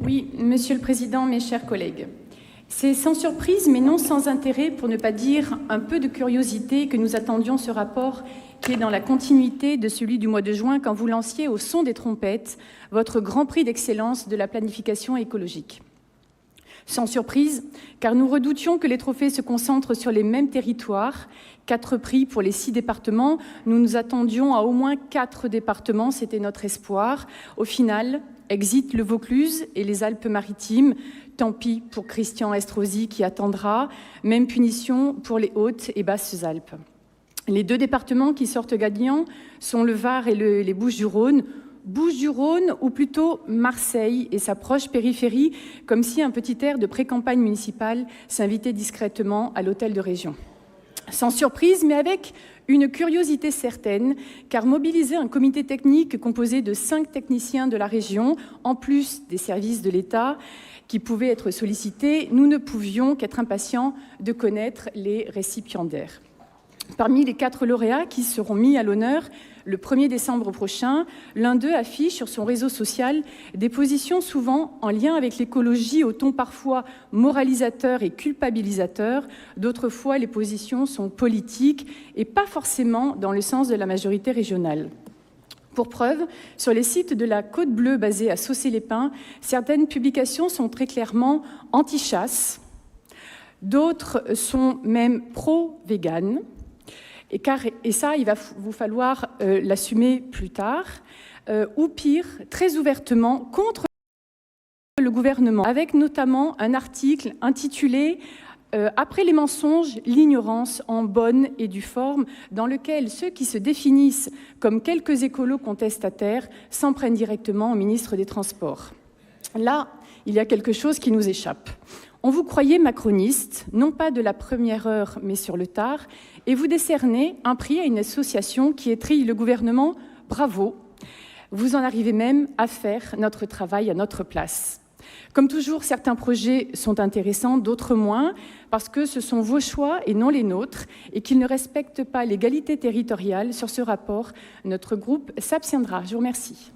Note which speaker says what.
Speaker 1: Oui, Monsieur le Président, mes chers collègues. C'est sans surprise, mais non sans intérêt, pour ne pas dire un peu de curiosité, que nous attendions ce rapport qui est dans la continuité de celui du mois de juin, quand vous lanciez au son des trompettes votre Grand Prix d'excellence de la planification écologique. Sans surprise, car nous redoutions que les trophées se concentrent sur les mêmes territoires. 4 prix pour les 6 départements. Nous nous attendions à au moins 4 départements, c'était notre espoir. Au final, exit le Vaucluse et les Alpes-Maritimes. Tant pis pour Christian Estrosi qui attendra. Même punition pour les Hautes et Basses-Alpes. Les 2 départements qui sortent gagnants sont le Var et les Bouches-du-Rhône. Bouches-du-Rhône, ou plutôt Marseille et sa proche périphérie, comme si un petit air de pré-campagne municipale s'invitait discrètement à l'hôtel de région. Sans surprise, mais avec une curiosité certaine, car mobiliser un comité technique composé de 5 techniciens de la région, en plus des services de l'État qui pouvaient être sollicités, nous ne pouvions qu'être impatients de connaître les récipiendaires. Parmi les 4 lauréats qui seront mis à l'honneur le 1er décembre prochain, l'un d'eux affiche sur son réseau social des positions souvent en lien avec l'écologie, au ton parfois moralisateur et culpabilisateur. D'autres fois, les positions sont politiques et pas forcément dans le sens de la majorité régionale. Pour preuve, sur les sites de la Côte Bleue basée à Saucé-les-Pins, certaines publications sont très clairement anti-chasse, d'autres sont même pro-véganes. Et ça, il va vous falloir l'assumer plus tard, ou pire, très ouvertement, contre le gouvernement, avec notamment un article intitulé « Après les mensonges, l'ignorance en bonne et due forme », dans lequel ceux qui se définissent comme quelques écolos contestataires s'en prennent directement au ministre des Transports. Là, il y a quelque chose qui nous échappe. On vous croyait macroniste, non pas de la première heure, mais sur le tard, et vous décernez un prix à une association qui étrille le gouvernement. Bravo. Vous en arrivez même à faire notre travail à notre place. Comme toujours, certains projets sont intéressants, d'autres moins, parce que ce sont vos choix et non les nôtres, et qu'ils ne respectent pas l'égalité territoriale. Sur ce rapport, notre groupe s'abstiendra. Je vous remercie.